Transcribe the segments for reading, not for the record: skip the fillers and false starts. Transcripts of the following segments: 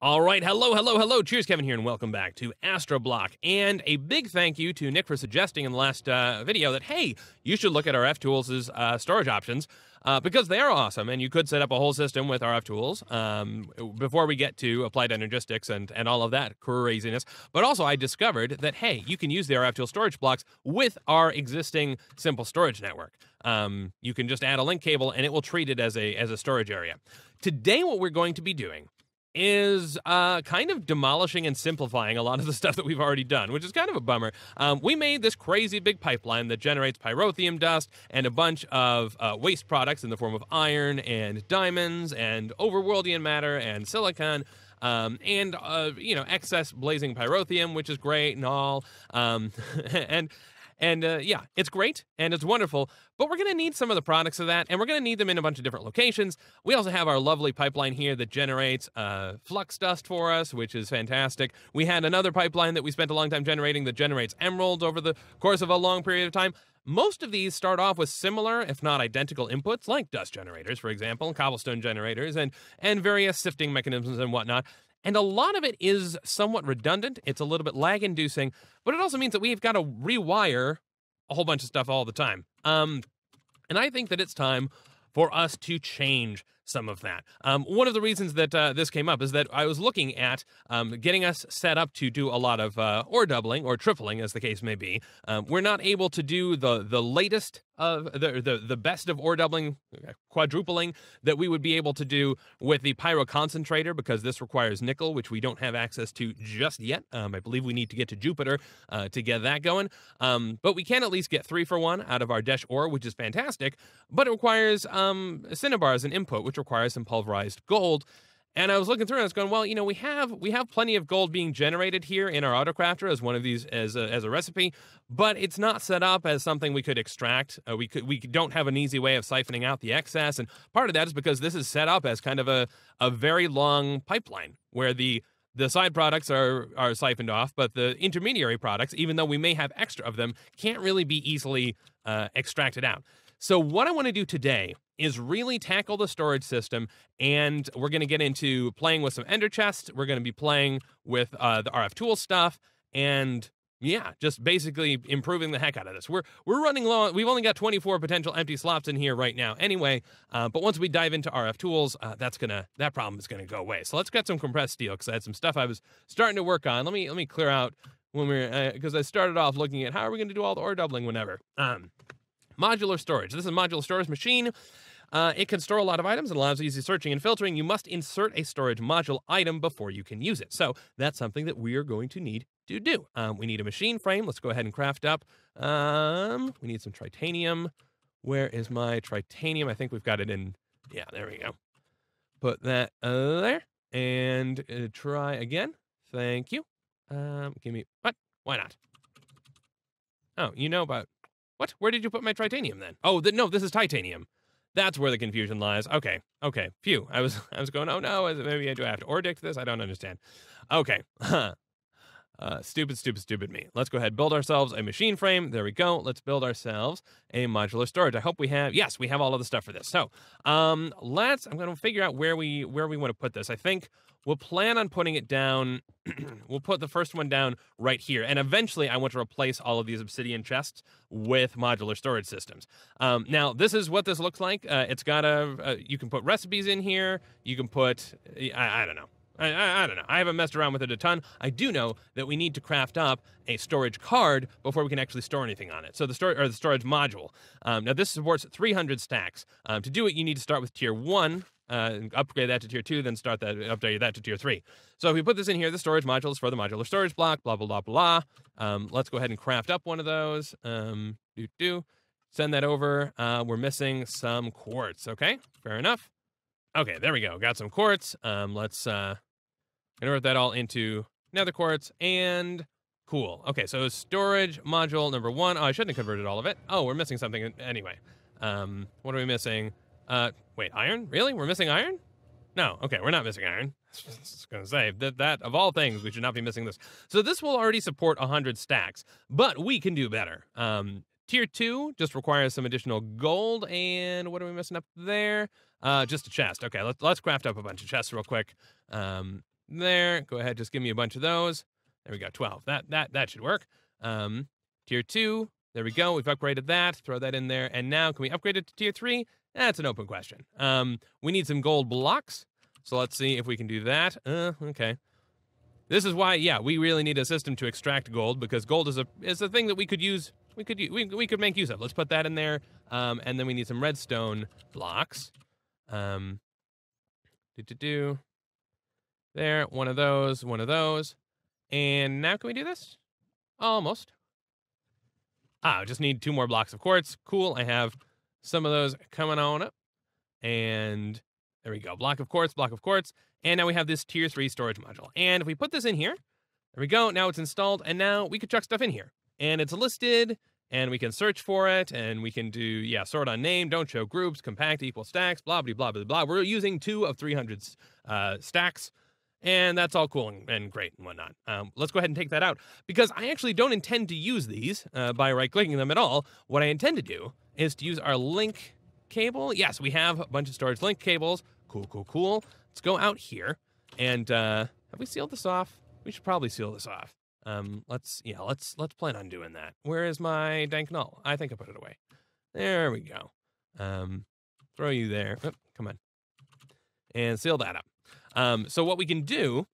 All right, hello. Cheerskevin here, and welcome back to AstroBlock. And a big thank you to Nick for suggesting in the last video that, hey, you should look at our RFTools' storage options because they are awesome, and you could set up a whole system with RFTools before we get to applied energistics and all of that craziness. But also, I discovered that, hey, you can use the RFTool storage blocks with our existing simple storage network. You can just add a link cable, and it will treat it as a storage area. Today, what we're going to be doing is kind of demolishing and simplifying a lot of the stuff that we've already done, which is kind of a bummer. We made this crazy big pipeline that generates pyrotheum dust and a bunch of waste products in the form of iron and diamonds and overworldian matter and silicon. Excess blazing pyrotheum, which is great and all. Yeah, it's great and it's wonderful, but we're going to need some of the products of that, and we're going to need them in a bunch of different locations. We also have our lovely pipeline here that generates flux dust for us, which is fantastic. We had another pipeline that we spent a long time generating that generates emeralds over the course of a long period of time. Most of these start off with similar, if not identical, inputs, like dust generators, for example, cobblestone generators, and various sifting mechanisms and whatnot. And a lot of it is somewhat redundant. It's a little bit lag-inducing, but it also means that we've got to rewire a whole bunch of stuff all the time. And I think that it's time for us to change some of that. One of the reasons that this came up is that I was looking at getting us set up to do a lot of ore doubling, or tripling, as the case may be. We're not able to do the latest of the best of ore doubling, quadrupling, that we would be able to do with the pyro concentrator, because this requires nickel, which we don't have access to just yet. I believe we need to get to Jupiter to get that going. But we can at least get 3 for 1 out of our Desh ore, which is fantastic, but it requires cinnabar as an input, which requires some pulverized gold. And I was looking through and I was going, well, you know, we have plenty of gold being generated here in our autocrafter as one of these as a recipe, but it's not set up as something we could extract. We don't have an easy way of siphoning out the excess, and part of that is because this is set up as kind of a very long pipeline where the side products are siphoned off, but the intermediary products, even though we may have extra of them, can't really be easily extracted out. So what I want to do today is really tackle the storage system, and we're going to get into playing with some ender chests. We're going to be playing with the RFTool stuff, and yeah, just basically improving the heck out of this. We're running low. We've only got 24 potential empty slots in here right now anyway, but once we dive into RFTools, that problem is gonna go away. So let's get some compressed steel, because I had some stuff I was starting to work on. Let me clear out when we're because I started off looking at how are we going to do all the ore doubling whenever. Modular storage. This is a modular storage machine. It can store a lot of items and allows easy searching and filtering. You must insert a storage module item before you can use it. So that's something that we are going to need to do. We need a machine frame. Let's go ahead and craft up. We need some titanium. Where is my titanium? I think we've got it in. Yeah, there we go. Put that there and try again. Thank you. Give me what? Why not? Oh, you know about what? Where did you put my titanium then? Oh, no, this is titanium. That's where the confusion lies. Okay. Phew. I was going, oh no, maybe do I have to ordict this? I don't understand. Okay. Stupid me. Let's go ahead and build ourselves a machine frame. There we go. Let's build ourselves a modular storage. I hope we have, yes, we have all of the stuff for this. So, I'm going to figure out where we want to put this. I think we'll plan on putting it down. We'll put the first one down right here. And eventually I want to replace all of these obsidian chests with modular storage systems. Now, this is what this looks like. It's got you can put recipes in here. You can put, I don't know. I don't know. I haven't messed around with it a ton. I do know that we need to craft up a storage card before we can actually store anything on it. So the storage module. Now this supports 300 stacks. To do it, you need to start with tier 1, upgrade that to tier 2, then upgrade that to tier 3. So if we put this in here, the storage module is for the modular storage block. Blah blah blah blah. Let's go ahead and craft up one of those. Send that over. We're missing some quartz. Okay, fair enough. Okay, there we go. Got some quartz. Let's convert that all into nether quartz, and cool. Okay, so storage module number 1. Oh, I shouldn't have converted all of it. Oh, we're missing something anyway. What are we missing? Wait, iron? Really? We're missing iron? No, okay, we're not missing iron. I was going to say, that of all things, we should not be missing this. So this will already support 100 stacks, but we can do better. Tier 2 just requires some additional gold, and what are we missing up there? Just a chest. Okay, let's craft up a bunch of chests real quick. there. Go ahead, just give me a bunch of those. There we go, 12. That should work. Tier 2, there we go. We've upgraded that. Throw that in there. And now, can we upgrade it to Tier 3? That's an open question. We need some gold blocks. So let's see if we can do that. Okay. This is why, yeah, we really need a system to extract gold, because gold is a thing that we could use. We could make use of. Let's put that in there. And then we need some redstone blocks. There, one of those. And now can we do this? Almost. I just need 2 more blocks of quartz. Cool, I have some of those coming on up. And there we go, block of quartz. And now we have this tier 3 storage module. And if we put this in here, there we go, now it's installed, and now we could chuck stuff in here. And it's listed, and we can search for it, and we can do, yeah, sort on name, don't show groups, compact equal stacks, blah, blah, blah, blah, blah. We're using 2 of 300 stacks, and that's all cool and great and whatnot. Let's go ahead and take that out, because I actually don't intend to use these by right-clicking them at all. What I intend to do is to use our link cable. Yes, we have a bunch of storage link cables. Cool. Let's go out here, and have we sealed this off? We should probably seal this off. Let's plan on doing that. Where is my dank null? I think I put it away. There we go. Throw you there. Oh, come on. And seal that up. So what we can do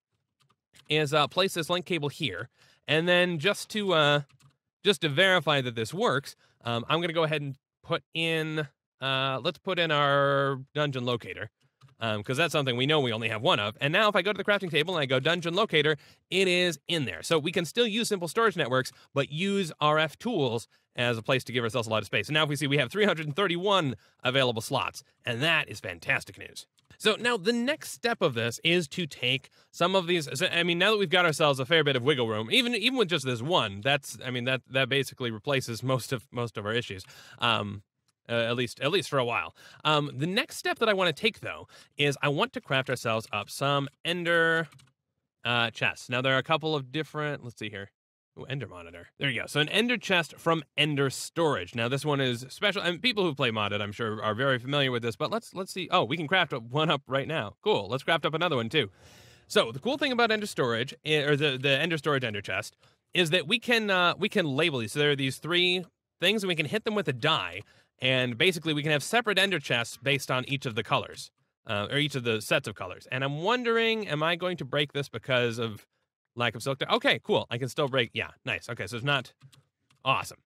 is place this link cable here, and then just to verify that this works, I'm gonna go ahead and put in. Let's put in our dungeon locator. Because that's something we know we only have one of. And now if I go to the crafting table and I go dungeon locator, it is in there. So we can still use simple storage networks, but use RF tools as a place to give ourselves a lot of space. And now if we see we have 331 available slots, and that is fantastic news. So now the next step of this is to take some of these. I mean, now that we've got ourselves a fair bit of wiggle room, even with just this one, that basically replaces most of our issues. At least for a while. The next step that I want to take, though, is I want to craft ourselves up some ender chests. Now, there are a couple of different, let's see here. Ooh, ender monitor. There you go. So an ender chest from Ender Storage. Now, this one is special, and people who play modded, I'm sure, are very familiar with this, but let's see. Oh, we can craft one up right now. Cool. Let's craft up another one, too. So the cool thing about Ender Storage, or the Ender Storage Ender chest, is that we can label these. So there are these 3 things, and we can hit them with a die. And basically, we can have separate ender chests based on each of the colors, or each of the sets of colors. And I'm wondering, am I going to break this because of lack of silk touch? Okay, cool. I can still break. Yeah, nice. Okay, so it's not awesome.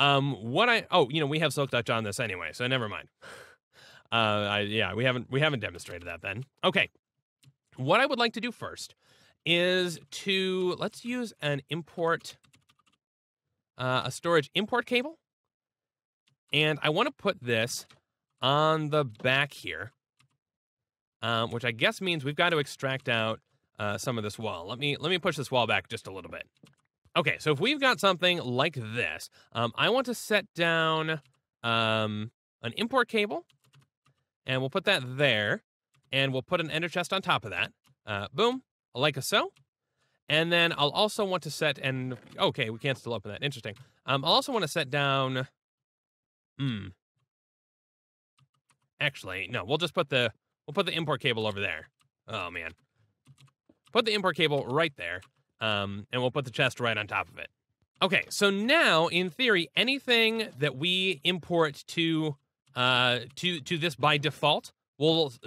We have silk touch on this anyway, so never mind. We haven't demonstrated that then. Okay, what I would like to do first is let's use an a storage import cable. And I want to put this on the back here, which I guess means we've got to extract out some of this wall. Let me push this wall back just a little bit. Okay, so if we've got something like this, I want to set down an import cable, and we'll put that there, and we'll put an ender chest on top of that. Boom, like so. And then I'll also want to set, and okay, we can't still open that. Interesting. I'll also want to set down. Actually, no, we'll put the import cable over there. Oh man. Put the import cable right there. And we'll put the chest right on top of it. Okay, so now in theory, anything that we import to this by default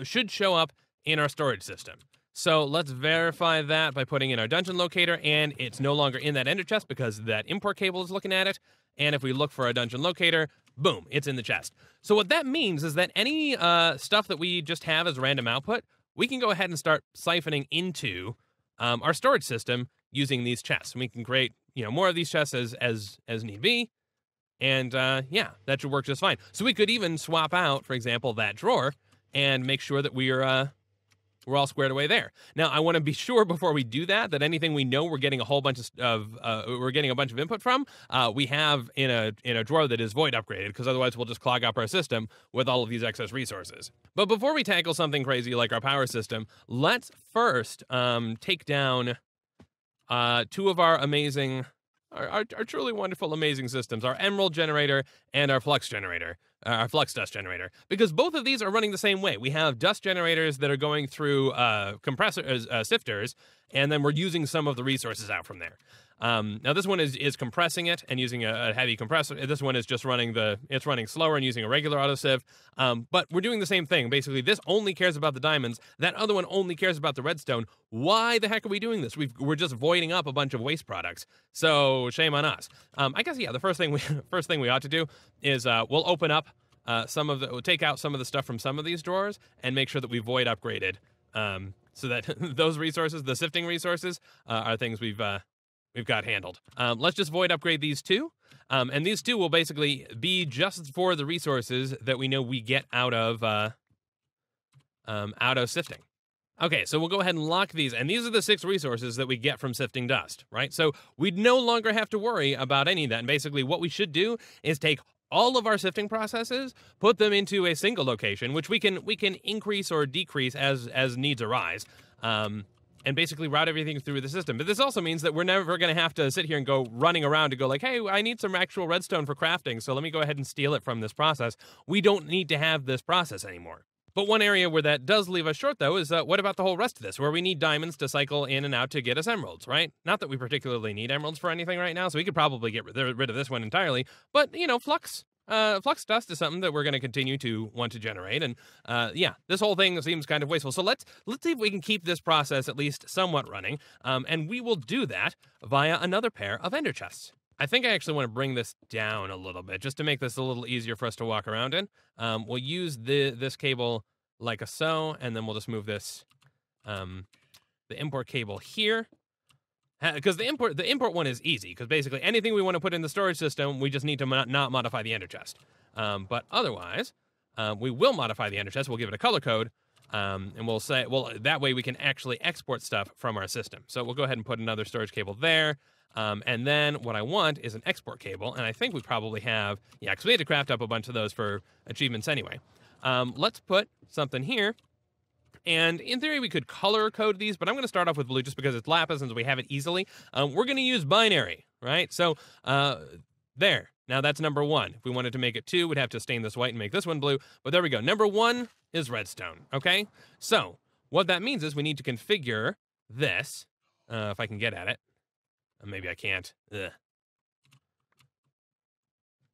should show up in our storage system. So let's verify that by putting in our dungeon locator, and it's no longer in that ender chest because that import cable is looking at it. And if we look for a dungeon locator, boom, it's in the chest. So what that means is that any stuff that we just have as random output, we can go ahead and start siphoning into our storage system using these chests. We can create, more of these chests as need be. And yeah, that should work just fine. So we could even swap out, for example, that drawer and make sure that we're all squared away there. Now, I want to be sure before we do that anything we know we're getting a whole bunch of input from, we have in a drawer that is void upgraded, because otherwise we'll just clog up our system with all of these excess resources. But before we tackle something crazy like our power system, let's first take down 2 of our amazing, our truly wonderful, amazing systems, our emerald generator and our flux generator. our flux dust generator, because both of these are running the same way. We have dust generators that are going through sifters, and then we're using some of the resources out from there. Now this one is compressing it and using a heavy compressor. This one is just it's running slower and using a regular autosieve. But we're doing the same thing. Basically, this only cares about the diamonds. That other one only cares about the redstone. Why the heck are we doing this? We're just voiding up a bunch of waste products. So shame on us. I guess, yeah, the first thing we ought to do is we'll open up we'll take out some of the stuff from some of these drawers and make sure that we void upgraded. So that those resources, the sifting resources, are things we've got handled. Let's just void upgrade these two. And these two will basically be just for the resources that we know we get out of sifting. Okay, so we'll go ahead and lock these, and these are the 6 resources that we get from sifting dust, right? So we'd no longer have to worry about any of that, and basically what we should do is take all of our sifting processes, put them into a single location, which we can increase or decrease as needs arise, and basically route everything through the system. But this also means that we're never going to have to sit here and go running around to go like, hey, I need some actual redstone for crafting, so let me go ahead and steal it from this process. We don't need to have this process anymore. But one area where that does leave us short, though, is what about the whole rest of this, where we need diamonds to cycle in and out to get us emeralds, right? Not that we particularly need emeralds for anything right now, so we could probably get rid of this one entirely. But, you know, flux dust is something that we're going to continue to want to generate. And, yeah, this whole thing seems kind of wasteful. So let's see if we can keep this process at least somewhat running. And we will do that via another pair of ender chests. I think I actually want to bring this down a little bit just to make this a little easier for us to walk around in. We'll use this cable like so, and then we'll just move this, the import cable here. Because the import one is easy, because basically anything we want to put in the storage system, we just need to not modify the ender chest. But otherwise, we will modify the ender chest. We'll give it a color code, and we'll say, well, that way we can actually export stuff from our system. So we'll go ahead and put another storage cable there. And then what I want is an export cable, and I think we probably have, yeah, because we had to craft up a bunch of those for achievements anyway. Let's put something here, and in theory we could color code these, but I'm going to start off with blue just because it's lapis and so we have it easily. We're going to use binary, right? So there. Now that's number 1. If we wanted to make it 2, we'd have to stain this white and make this one blue, but there we go. Number 1 is redstone, okay? So what that means is we need to configure this, if I can get at it. Maybe I can't. Ugh.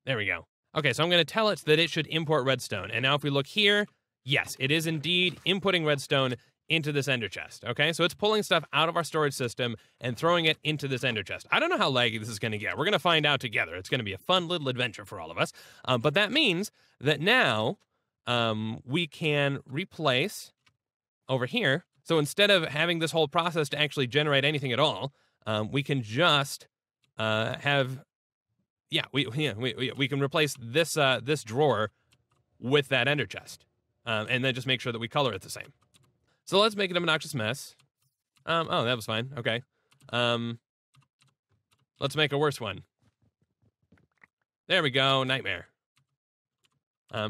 There we go. Okay, so I'm going to tell it that it should import redstone. And now if we look here, yes, it is indeed inputting redstone into this ender chest. Okay, so it's pulling stuff out of our storage system and throwing it into this ender chest. I don't know how laggy this is going to get. We're going to find out together. It's going to be a fun little adventure for all of us. But that means that now we can replace over here. So instead of having this whole process to actually generate anything at all, we can just have, yeah, we can replace this this drawer with that ender chest, and then just make sure that we color it the same. So let's make it an obnoxious mess. Oh, that was fine. Okay. Let's make a worse one. There we go. Nightmare. You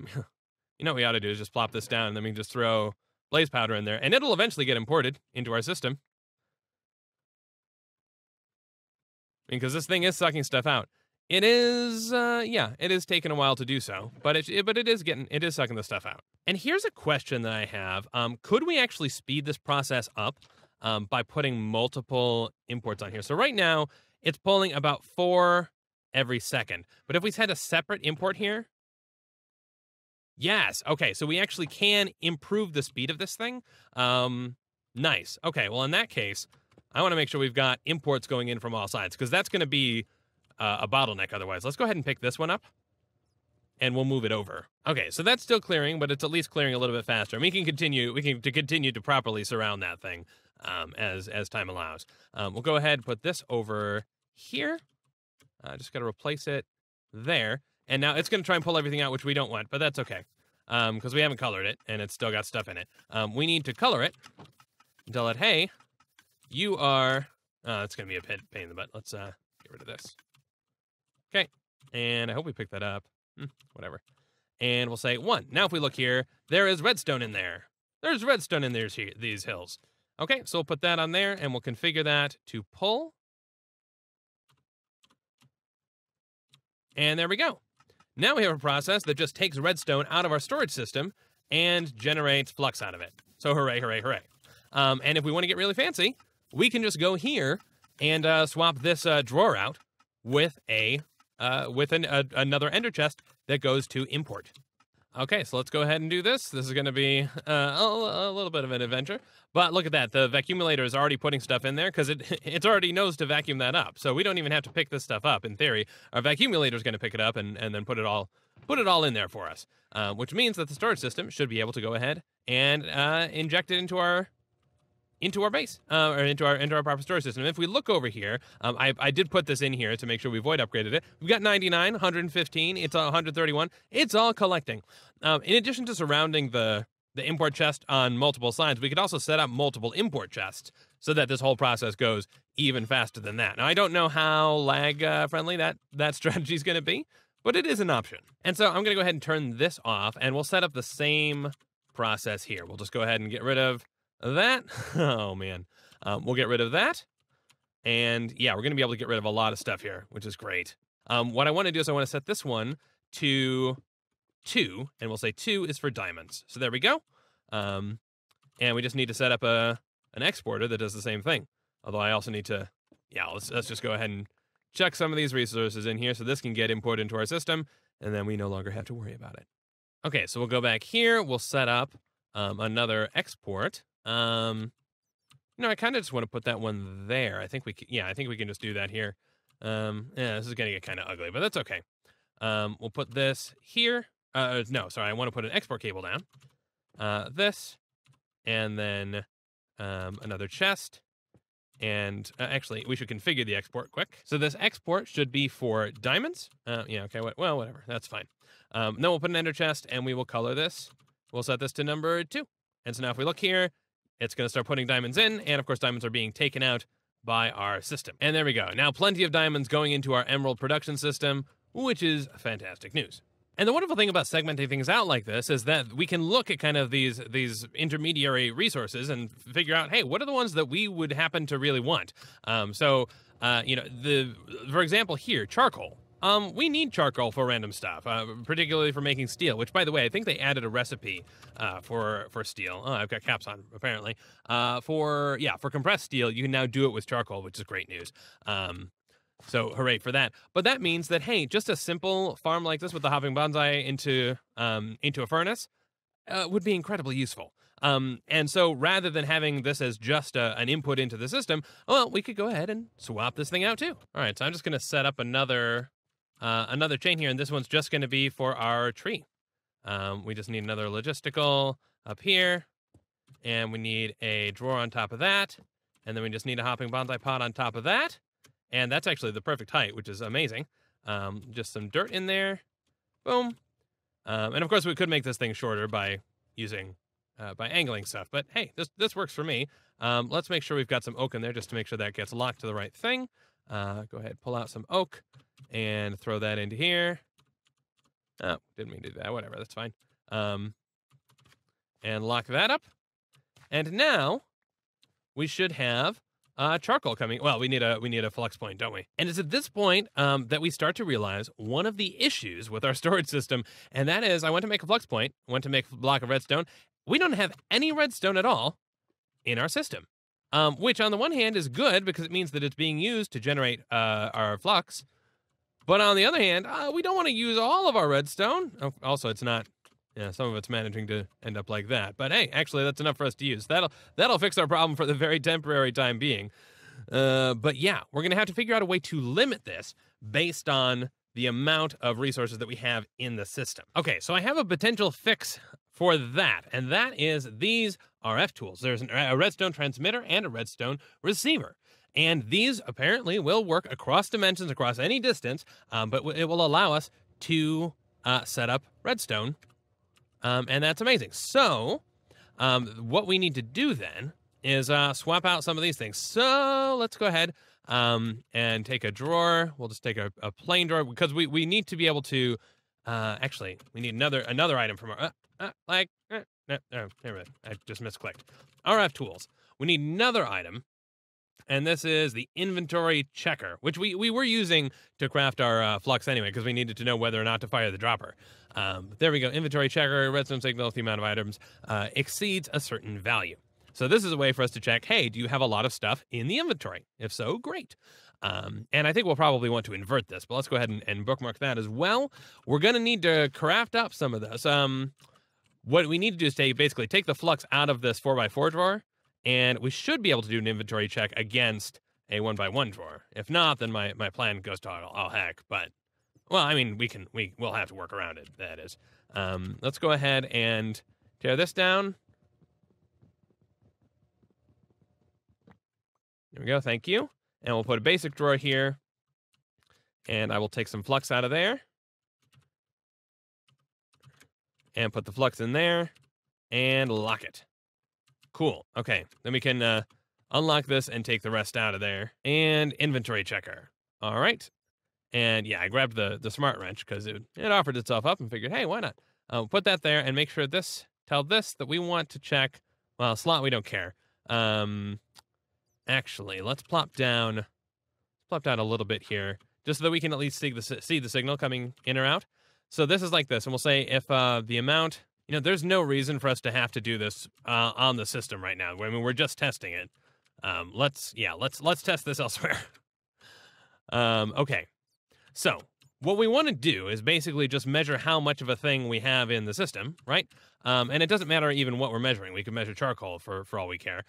know what we ought to do is just plop this down, and then we can just throw blaze powder in there, and it'll eventually get imported into our system. Because this thing is sucking stuff out. It is, yeah, it is taking a while to do so, but it is sucking the stuff out. And here's a question that I have. Could we actually speed this process up by putting multiple imports on here? So right now, it's pulling about 4 every second. But if we had a separate import here, yes, okay, so we actually can improve the speed of this thing. Nice. Okay, well, in that case, I want to make sure we've got imports going in from all sides, because that's going to be a bottleneck otherwise. Let's go ahead and pick this one up, and we'll move it over. Okay, so that's still clearing, but it's at least clearing a little bit faster. And we can continue to properly surround that thing as time allows. We'll go ahead and put this over here. Just got to replace it there. And now it's going to try and pull everything out, which we don't want, but that's okay, because we haven't colored it, and it's still got stuff in it. We need to color it and tell it, hey, you are, it's going to be a pain in the butt. Let's get rid of this. Okay, and I hope we picked that up. Whatever. And we'll say 1. Now if we look here, there is redstone in there. There's redstone in these hills. Okay, so we'll put that on there, and we'll configure that to pull. And there we go. Now we have a process that just takes redstone out of our storage system and generates flux out of it. So hooray, hooray, hooray. And if we want to get really fancy, we can just go here and swap this drawer out with another ender chest that goes to import. Okay, so let's go ahead and do this. This is going to be a little bit of an adventure. But look at that. The vacuumulator is already putting stuff in there because it already knows to vacuum that up. So we don't even have to pick this stuff up, in theory. Our vacuumulator is going to pick it up and then put it all in there for us. Which means that the storage system should be able to go ahead and inject it into our base, or into our proper storage system. If we look over here, I did put this in here to make sure we void upgraded it. We've got 99, 115, it's 131. It's all collecting. In addition to surrounding the import chest on multiple sides, we could also set up multiple import chests so that this whole process goes even faster than that. Now, I don't know how lag friendly that strategy is going to be, but it is an option. And so I'm going to go ahead and turn this off, and we'll set up the same process here. We'll just go ahead and get rid of that. Oh man. We'll get rid of that. And yeah, we're going to be able to get rid of a lot of stuff here, which is great. What I want to do is I want to set this one to 2, and we'll say 2 is for diamonds. So there we go. And we just need to set up an exporter that does the same thing. Although I also need to, let's just go ahead and chuck some of these resources in here so this can get imported into our system, and then we no longer have to worry about it. Okay, so we'll go back here. We'll set up another export. I kind of just want to put that one there. I think we can just do that here. This is going to get kind of ugly, but that's okay. We'll put this here. No, sorry, I want to put an export cable down. This, and then another chest. And actually, we should configure the export quick. So this export should be for diamonds. Okay, well, whatever, that's fine. Then we'll put an ender chest, and we will color this. We'll set this to number 2. And so now if we look here, it's going to start putting diamonds in, and of course diamonds are being taken out by our system. And there we go. Now plenty of diamonds going into our emerald production system, which is fantastic news. And the wonderful thing about segmenting things out like this is that we can look at kind of these intermediary resources and figure out, hey, what are the ones that we would happen to really want? For example here, charcoal. We need charcoal for random stuff, particularly for making steel, which, by the way, I think they added a recipe for steel. Oh, I've got caps on, apparently. For compressed steel, you can now do it with charcoal, which is great news. So hooray for that. But that means that, hey, just a simple farm like this with the hopping bonsai into a furnace would be incredibly useful. And so rather than having this as just an input into the system, well, we could go ahead and swap this thing out too. All right, so I'm just going to set up another chain here, and this one's just going to be for our tree. We just need another logistical up here, and we need a drawer on top of that, and then we just need a hopping bonsai pot on top of that, and that's actually the perfect height, which is amazing. Just some dirt in there, boom, and of course we could make this thing shorter by angling stuff, but hey, this works for me. Let's make sure we've got some oak in there just to make sure that gets locked to the right thing. Go ahead, pull out some oak and throw that into here. Oh, didn't mean to do that. Whatever, that's fine. And lock that up. And now we should have charcoal coming. Well, we need a flux point, don't we? And it's at this point that we start to realize one of the issues with our storage system, and that is I went to make a flux point, went to make a block of redstone. We don't have any redstone at all in our system. Which on the one hand is good because it means that it's being used to generate our flux. But on the other hand, we don't want to use all of our redstone. Also, it's not, some of it's managing to end up like that. But hey, actually, that's enough for us to use. That'll fix our problem for the very temporary time being. But yeah, we're going to have to figure out a way to limit this based on the amount of resources that we have in the system. Okay, so I have a potential fix for that, and that is these RF tools. There's a redstone transmitter and a redstone receiver. And these apparently will work across dimensions, across any distance, but it will allow us to set up redstone, and that's amazing. So what we need to do then is swap out some of these things. So let's go ahead and take a drawer. We'll just take a plain drawer because we need to be able to, actually, we need another item from our, no, never mind. I just misclicked. RF tools. We need another item And this is the inventory checker, which we were using to craft our flux anyway, because we needed to know whether or not to fire the dropper. There we go. Inventory checker, redstone signal, if the amount of items exceeds a certain value. So this is a way for us to check, hey, do you have a lot of stuff in the inventory? If so, great. And I think we'll probably want to invert this, but let's go ahead and bookmark that as well. We're going to need to craft up some of this. What we need to do is basically take the flux out of this 4x4 drawer, and we should be able to do an inventory check against a 1x1 drawer. If not, then my plan goes to all heck. But, well, I mean, we'll have to work around it, that is. Let's go ahead and tear this down. There we go, thank you. And we'll put a basic drawer here. And I will take some flux out of there. And put the flux in there. And lock it. Cool. Okay. Then we can unlock this and take the rest out of there. And inventory checker. All right. And yeah, I grabbed the smart wrench because it offered itself up and figured, hey, why not? Put that there and make sure tell this that we want to check. Well, slot, we don't care. Actually, let's plop down a little bit here, just so that we can at least see the signal coming in or out. So this is like this, and we'll say if the amount, there's no reason for us to have to do this on the system right now. I mean, we're just testing it. Let's test this elsewhere. Okay. So what we want to do is basically just measure how much of a thing we have in the system, right? And it doesn't matter even what we're measuring. We can measure charcoal for all we care.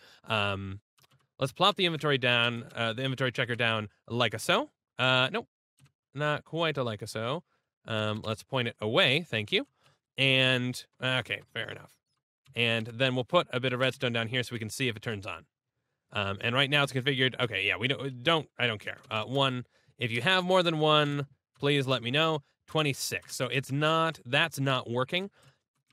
Let's plop the inventory down, the inventory checker down like a so. Nope, not quite like a so. Let's point it away, thank you. And, okay, fair enough. And then we'll put a bit of redstone down here so we can see if it turns on. And right now it's configured, okay, yeah, I don't care. 1, if you have more than 1, please let me know. 26, so that's not working.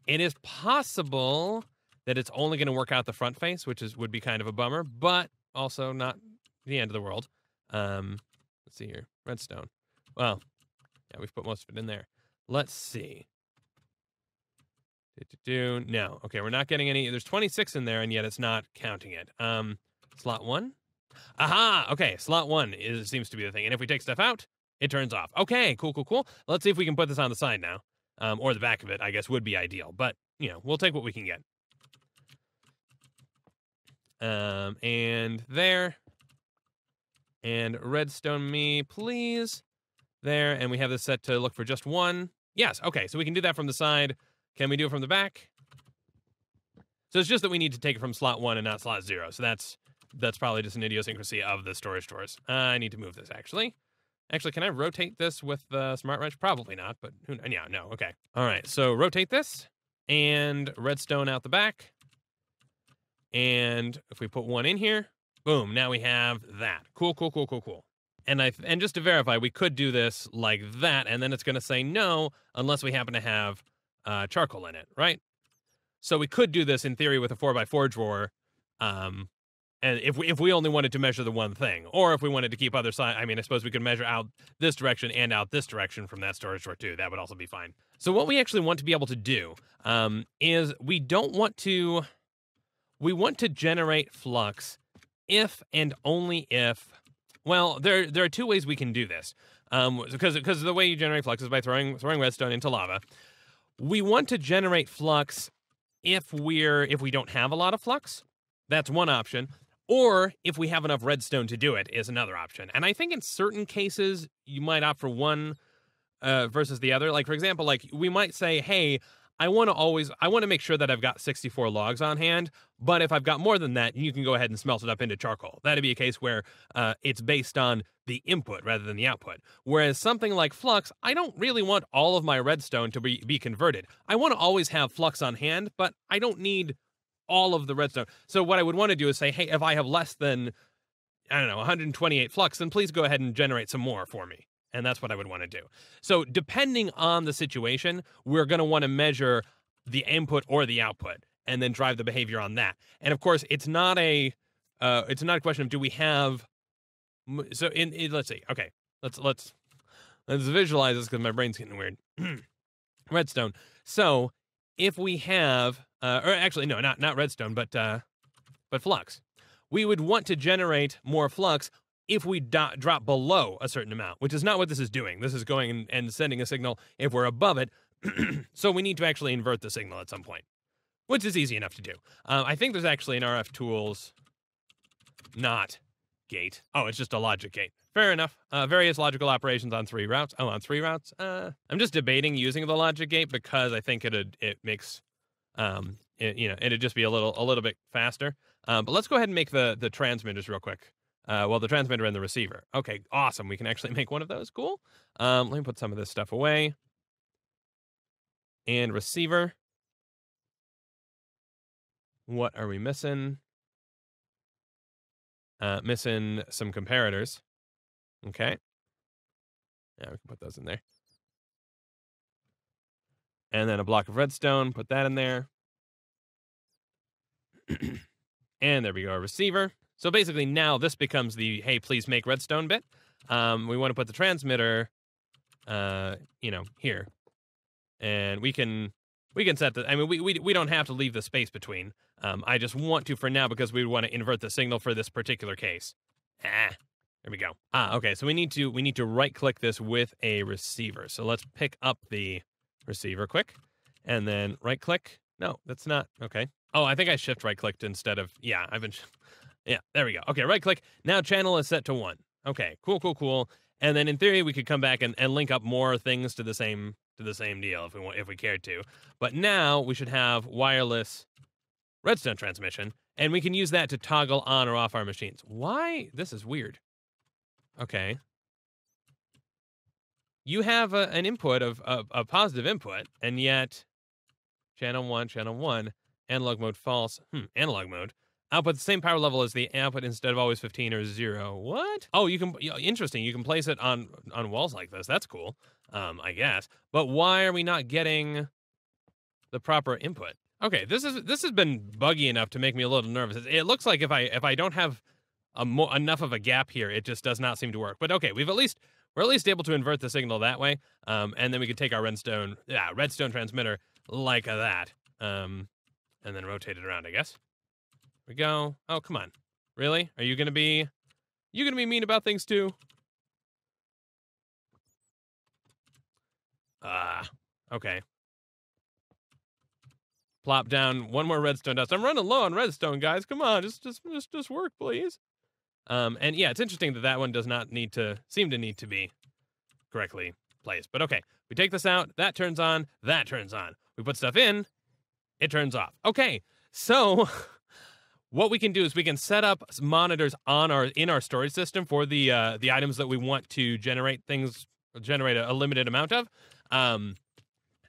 It is possible that it's only going to work out the front face, which would be kind of a bummer, but also not the end of the world. Let's see here. Redstone. Well, yeah, we've put most of it in there. Let's see. No. Okay, we're not getting any. There's 26 in there, and yet it's not counting it. Slot 1? Aha! Okay, slot 1 seems to be the thing. And if we take stuff out, it turns off. Okay, cool. Let's see if we can put this on the side now. Or the back of it, I guess, would be ideal. But, we'll take what we can get. And there. And redstone me, please. There, and we have this set to look for just 1. Yes, okay, so we can do that from the side. Can we do it from the back? So it's just that we need to take it from slot 1 and not slot 0. So that's probably just an idiosyncrasy of the storage drawers. I need to move this, actually. Actually, can I rotate this with the smart wrench? Probably not, but yeah, no, okay. All right, so rotate this, and redstone out the back. And if we put 1 in here, boom, now we have that. Cool. And just to verify, we could do this like that, and then it's going to say no unless we happen to have charcoal in it, right? So we could do this in theory with a 4x4 drawer, and if we only wanted to measure the one thing, or if we wanted to keep other side, I mean, I suppose we could measure out this direction and out this direction from that storage drawer too. That would also be fine. So what we actually want to be able to do is we want to generate flux if and only if. Well, there are 2 ways we can do this. Because the way you generate flux is by throwing redstone into lava. We want to generate flux if we don't have a lot of flux. That's one option. Or if we have enough redstone to do it is another option. And I think in certain cases you might opt for one versus the other. Like, for example, like we might say, hey, I want to make sure that I've got 64 logs on hand, but if I've got more than that, you can go ahead and smelt it up into charcoal. That'd be a case where it's based on the input rather than the output. Whereas something like flux, I don't really want all of my redstone to be converted. I want to always have flux on hand, but I don't need all of the redstone. So what I would want to do is say, hey, if I have less than, 128 flux, then please go ahead and generate some more for me. And that's what I would want to do. So depending on the situation, we're going to want to measure the input or the output and then drive the behavior on that. And of course, it's not a question of do we have. So let's see. Okay, let's visualize this because my brain's getting weird. Redstone. So if we have, or actually no, not redstone, but flux. we would want to generate more flux if we drop below a certain amount, which is not what this is doing. This is going and sending a signal if we're above it. So we need to actually invert the signal at some point, which is easy enough to do. I think there's actually an RF tools not gate. Oh, it's just a logic gate. Fair enough. Various logical operations on 3 routes. Oh, on 3 routes? I'm just debating using the logic gate because I think it makes, it'd just be a little bit faster. But let's go ahead and make the transmitters real quick. Well, the transmitter and the receiver. Okay, awesome. We can actually make one of those. Cool. Let me put some of this stuff away. And receiver. What are we missing? Missing some comparators. Okay. Yeah, we can put those in there. And then a block of redstone. Put that in there. And there we go, a receiver. So basically now this becomes the, hey, please make redstone bit. We want to put the transmitter, here. And we can set the, I mean, we don't have to leave the space between. I just want to for now because we want to invert the signal for this particular case. There we go. Okay, so we need to right click this with a receiver. So let's pick up the receiver quick and then right click. No, that's not, okay. Oh, I think I shift right clicked instead of, yeah, yeah, there we go. Okay, right click. Now channel is set to 1. Okay, cool. And then in theory, we could come back and link up more things to the same deal if we cared to. But now we should have wireless redstone transmission, and we can use that to toggle on or off our machines. Why? This is weird. Okay. You have an input of a positive input, and yet channel 1, analog mode false. Analog mode. Output the same power level as the output instead of always 15 or 0. What? Oh, interesting. You can place it on walls like this. That's cool, I guess. But why are we not getting the proper input? Okay, this has been buggy enough to make me a little nervous. It looks like if I don't have enough of a gap here, it just does not seem to work. But okay, we're at least able to invert the signal that way. And then we could take our redstone transmitter like that. And then rotate it around, I guess. We go. Oh, come on. Really? Are you gonna be mean about things too? Okay. Plop down one more redstone dust. I'm running low on redstone, guys. Come on, just work, please. And yeah, it's interesting that one does not seem to need to be correctly placed. But okay, we take this out. That turns on. That turns on. We put stuff in. It turns off. Okay, so what we can do is we can set up monitors in our storage system for the items that we want to generate a limited amount of, and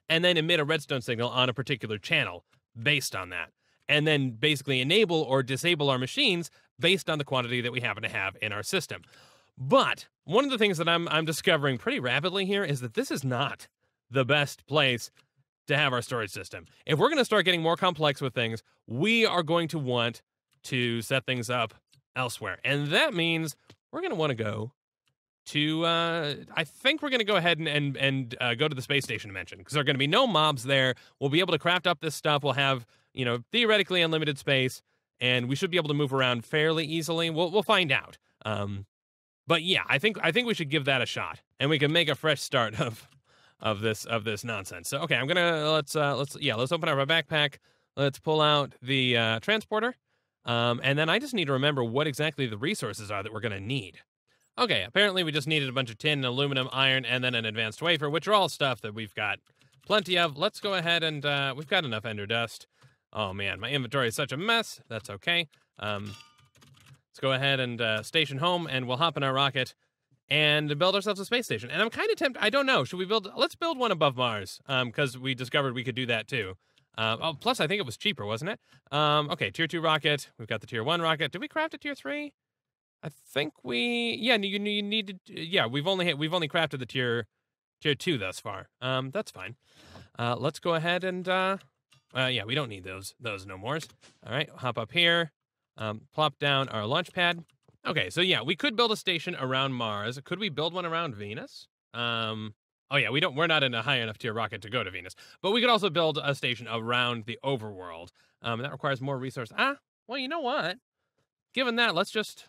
then emit a redstone signal on a particular channel based on that, and then basically enable or disable our machines based on the quantity that we happen to have in our system. But one of the things that I'm discovering pretty rapidly here is that this is not the best place to have our storage system. If we're going to start getting more complex with things, we are going to want to set things up elsewhere. And that means we're going to want to go to, I think we're going to go ahead and go to the space station dimension, because there are going to be no mobs there. We'll be able to craft up this stuff. We'll have, theoretically unlimited space, and we should be able to move around fairly easily. We'll find out. But yeah, I think we should give that a shot, and we can make a fresh start of this nonsense. So okay, I'm gonna let's open up our backpack. Let's pull out the transporter, and then I just need to remember what exactly the resources are that we're gonna need. Okay, apparently we just needed a bunch of tin, aluminum, iron, and then an advanced wafer, which are all stuff that we've got plenty of. Let's go ahead and we've got enough ender dust. Oh man, my inventory is such a mess. That's okay. Let's go ahead and station home, and we'll hop in our rocket and build ourselves a space station. And I'm kind of tempted. I don't know. Should we let's build one above Mars, because we discovered we could do that too. Plus I think it was cheaper, wasn't it? Okay, tier 2 rocket. We've got the tier 1 rocket. Did we craft a tier 3? I think you needed, we've only crafted the tier 2 thus far. That's fine. Let's go ahead and, we don't need those no mores. All right, hop up here, plop down our launch pad. Okay, so yeah, we could build a station around Mars. Could we build one around Venus? Oh yeah, we're not in a high enough tier rocket to go to Venus, but we could also build a station around the overworld. That requires more resource. Well, you know what? given that, let's just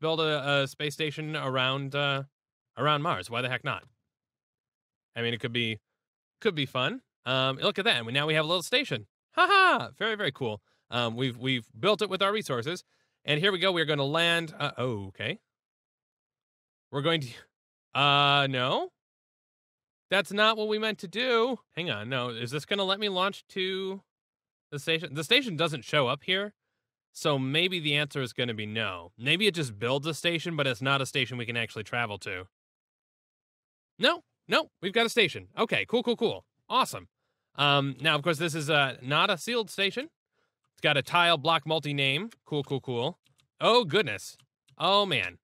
build a space station around Mars. Why the heck not? I mean, it could be fun. Look at that. And now we have a little station. Haha! Very, very cool. We've built it with our resources. And here we go. We're going to land. Okay. We're going to. No. That's not what we meant to do. Hang on. No. Is this going to let me launch to the station? The station doesn't show up here. So maybe the answer is going to be no. Maybe it just builds a station, but it's not a station we can actually travel to. No. We've got a station. Okay. Cool. Awesome. Now, of course, this is not a sealed station. It's got a tile block multi-name. Cool. Oh, goodness. Oh, man.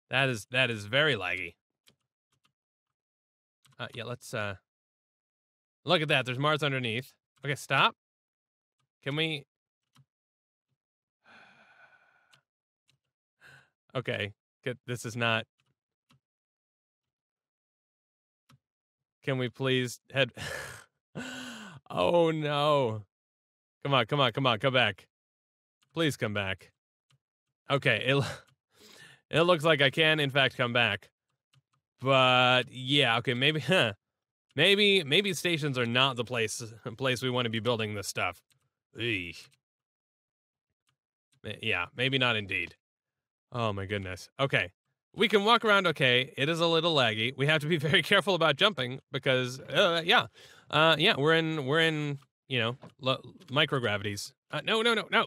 That is very laggy. Yeah, let's look at that. There's Mars underneath. Okay, stop. Can we? Okay, this is not. Can we please head? Oh no. Come on, come back. Please come back. Okay, it looks like I can in fact come back. But yeah, okay, maybe maybe stations are not the place we want to be building this stuff. Eesh. Yeah, maybe not indeed. Oh my goodness. Okay. We can walk around okay. It is a little laggy. We have to be very careful about jumping because yeah, we're in, you know, microgravities. No.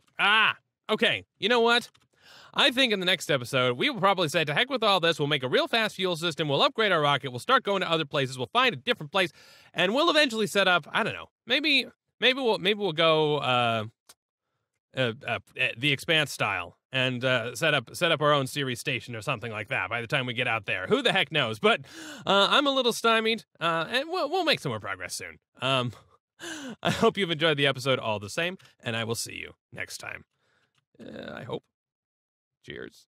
Okay. You know what? I think in the next episode, we will probably say, to heck with all this, we'll make a real fast fuel system, we'll upgrade our rocket, we'll start going to other places, we'll find a different place, and we'll eventually set up, I don't know, maybe we'll go the Expanse style and set up our own series station or something like that by the time we get out there. Who the heck knows? But I'm a little stymied, and we'll make some more progress soon. I hope you've enjoyed the episode all the same, and I will see you next time. I hope. Cheers.